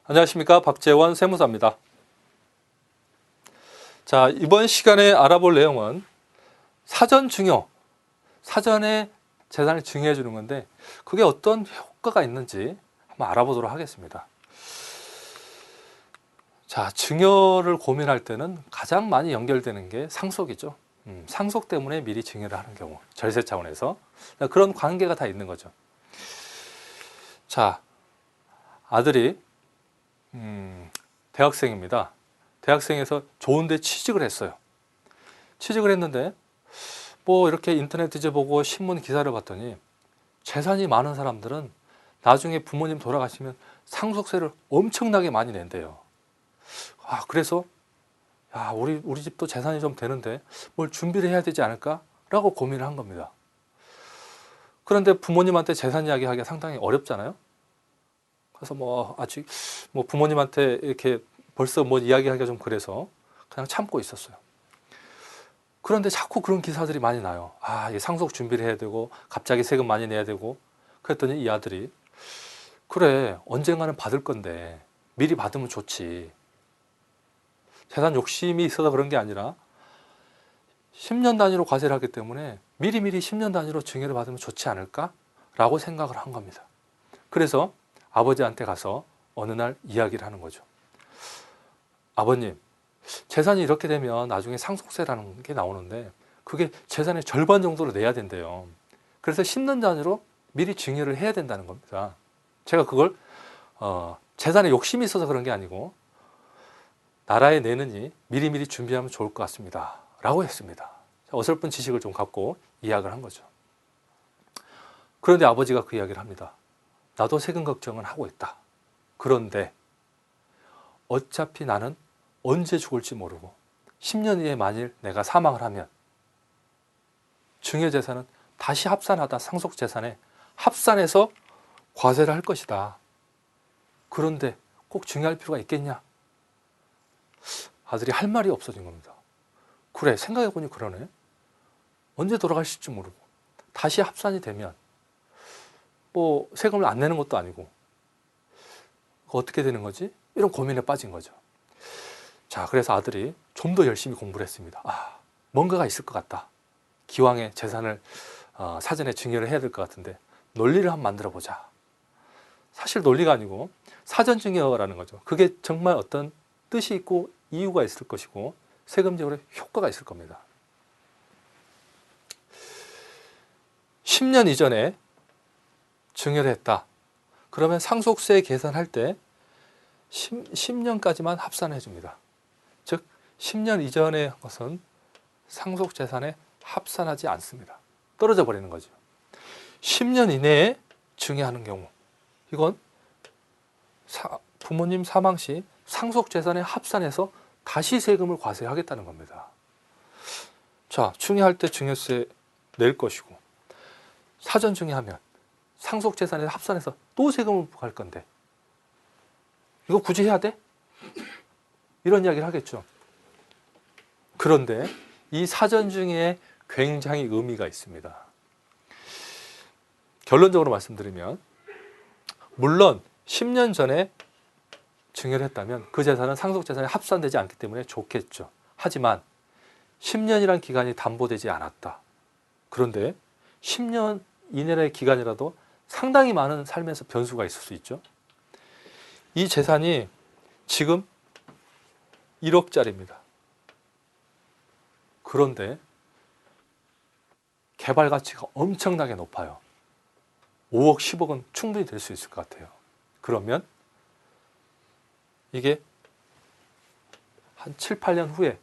안녕하십니까, 박재원 세무사입니다. 자, 이번 시간에 알아볼 내용은 사전 증여, 사전에 재산을 증여해 주는 건데 그게 어떤 효과가 있는지 한번 알아보도록 하겠습니다. 자, 증여를 고민할 때는 가장 많이 연결되는 게 상속이죠. 상속 때문에 미리 증여를 하는 경우, 절세 차원에서 그런 관계가 다 있는 거죠. 자, 아들이 대학생입니다. 대학생에서 좋은 데 취직을 했어요. 취직을 했는데 뭐 이렇게 인터넷 뒤져보고 신문 기사를 봤더니 재산이 많은 사람들은 나중에 부모님 돌아가시면 상속세를 엄청나게 많이 낸대요. 그래서 우리 집도 재산이 좀 되는데 뭘 준비를 해야 되지 않을까라고 고민을 한 겁니다. 그런데 부모님한테 재산 이야기하기가 상당히 어렵잖아요. 그래서 아직 부모님한테 이렇게 벌써 이야기하기가 좀 그래서 그냥 참고 있었어요. 그런데 자꾸 그런 기사들이 많이 나요. 이 상속 준비를 해야 되고 갑자기 세금 많이 내야 되고. 그랬더니 이 아들이 그래, 언젠가는 받을 건데 미리 받으면 좋지. 재산 욕심이 있어서 그런 게 아니라 10년 단위로 과세를 하기 때문에 미리미리 10년 단위로 증여를 받으면 좋지 않을까라고 생각을 한 겁니다. 그래서 아버지한테 가서 어느 날 이야기를 하는 거죠. 아버님, 재산이 이렇게 되면 나중에 상속세라는 게 나오는데 그게 재산의 절반 정도로 내야 된대요. 그래서 10년 단위로 미리 증여를 해야 된다는 겁니다. 제가 그걸 재산에 욕심이 있어서 그런 게 아니고 나라에 내느니 미리미리 준비하면 좋을 것 같습니다 라고 했습니다. 어설픈 지식을 좀 갖고 이야기를 한 거죠. 그런데 아버지가 그 이야기를 합니다. 나도 세금 걱정은 하고 있다. 그런데 어차피 나는 언제 죽을지 모르고 10년 후에 만일 내가 사망을 하면 증여재산은 다시 합산하다 상속재산에 합산해서 과세를 할 것이다. 그런데 꼭 증여할 필요가 있겠냐? 아들이 할 말이 없어진 겁니다. 그래, 생각해보니 그러네. 언제 돌아가실지 모르고 다시 합산이 되면 세금을 안 내는 것도 아니고 어떻게 되는 거지? 이런 고민에 빠진 거죠. 자, 그래서 아들이 좀 더 열심히 공부를 했습니다. 뭔가가 있을 것 같다. 기왕에 재산을 사전에 증여를 해야 될 것 같은데 논리를 한번 만들어 보자. 사실 논리가 아니고 사전 증여라는 거죠. 그게 정말 어떤 뜻이 있고 이유가 있을 것이고 세금적으로 효과가 있을 겁니다. 10년 이전에 증여를 했다. 그러면 상속세 계산할 때 10년까지만 합산해 줍니다. 즉 10년 이전의 것은 상속재산에 합산하지 않습니다. 떨어져 버리는 거죠. 10년 이내에 증여하는 경우 이건 부모님 사망 시 상속재산에 합산해서 다시 세금을 과세하겠다는 겁니다. 자, 증여할 때 증여세 낼 것이고 사전 증여하면 상속재산에 합산해서 또 세금을 부과할 건데 이거 굳이 해야 돼? 이런 이야기를 하겠죠. 그런데 이 사전 증여에 굉장히 의미가 있습니다. 결론적으로 말씀드리면 물론 10년 전에 증여를 했다면 그 재산은 상속재산에 합산되지 않기 때문에 좋겠죠. 하지만 10년이란 기간이 담보되지 않았다. 그런데 10년 이내의 기간이라도 상당히 많은 삶에서 변수가 있을 수 있죠. 이 재산이 지금 1억짜리입니다. 그런데 개발 가치가 엄청나게 높아요. 5억, 10억은 충분히 될 수 있을 것 같아요. 그러면 이게 한 7, 8년 후에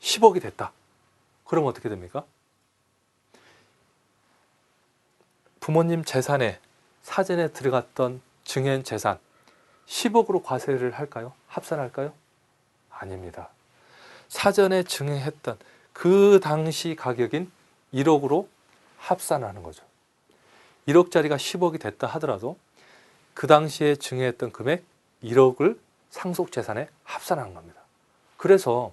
10억이 됐다. 그러면 어떻게 됩니까? 부모님 재산에 사전에 들어갔던 증여한 재산 10억으로 과세를 할까요? 합산할까요? 아닙니다. 사전에 증여했던 그 당시 가격인 1억으로 합산하는 거죠. 1억짜리가 10억이 됐다 하더라도 그 당시에 증여했던 금액 1억을 상속재산에 합산하는 겁니다. 그래서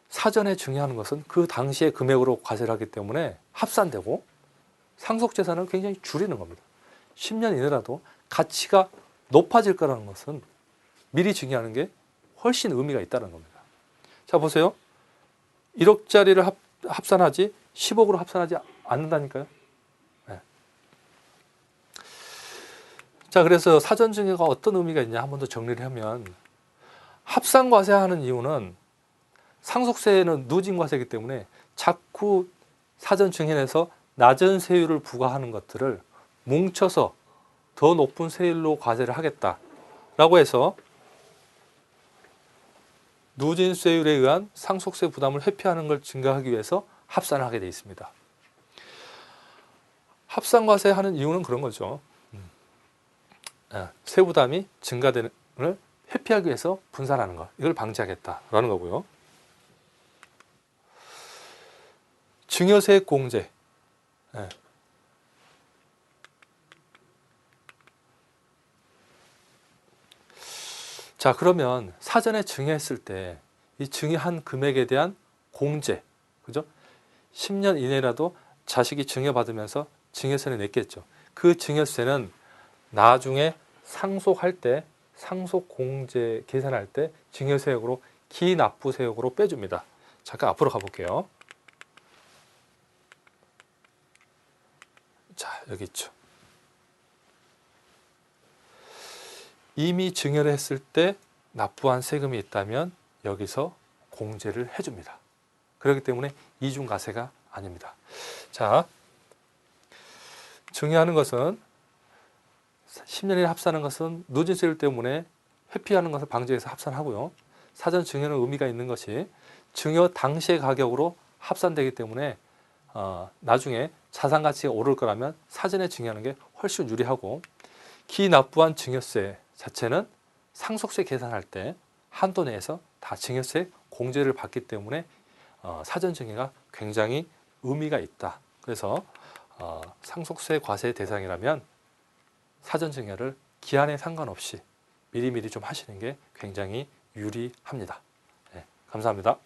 사전에 증여하는 것은 그 당시의 금액으로 과세를 하기 때문에 합산되고 상속재산을 굉장히 줄이는 겁니다. 10년 이내라도 가치가 높아질 거라는 것은 미리 증여하는 게 훨씬 의미가 있다는 겁니다. 자, 보세요. 1억짜리를 합산하지 10억으로 합산하지 않는다니까요. 네. 자, 그래서 사전증여가 어떤 의미가 있냐 한 번 더 정리를 하면, 합산과세하는 이유는 상속세는 누진과세이기 때문에 자꾸 사전증여에서 낮은 세율을 부과하는 것들을 뭉쳐서 더 높은 세율로 과세를 하겠다라고 해서 누진세율에 의한 상속세 부담을 회피하는 걸 증가하기 위해서 합산을 하게 되어 있습니다. 합산과세하는 이유는 그런 거죠. 세부담이 증가되는 걸 회피하기 위해서 분산하는 것, 이걸 방지하겠다라는 거고요. 증여세액 공제. 자, 그러면 사전에 증여했을 때 이 증여한 금액에 대한 공제, 그죠? 10년 이내라도 자식이 증여받으면서 증여세를 냈겠죠. 그 증여세는 나중에 상속할 때, 상속공제 계산할 때 증여세액으로 기납부세액으로 빼줍니다. 잠깐 앞으로 가볼게요. 자, 여기 있죠. 이미 증여를 했을 때 납부한 세금이 있다면 여기서 공제를 해줍니다. 그렇기 때문에 이중과세가 아닙니다. 자, 증여하는 것은 10년에 합산하는 것은 누진세율 때문에 회피하는 것을 방지해서 합산하고요. 사전 증여는 의미가 있는 것이 증여 당시의 가격으로 합산되기 때문에 나중에 자산 가치가 오를 거라면 사전에 증여하는 게 훨씬 유리하고, 기납부한 증여세 자체는 상속세 계산할 때 한도 내에서 다 증여세 공제를 받기 때문에 사전 증여가 굉장히 의미가 있다. 그래서 상속세 과세 대상이라면 사전 증여를 기한에 상관없이 미리미리 좀 하시는 게 굉장히 유리합니다. 네, 감사합니다.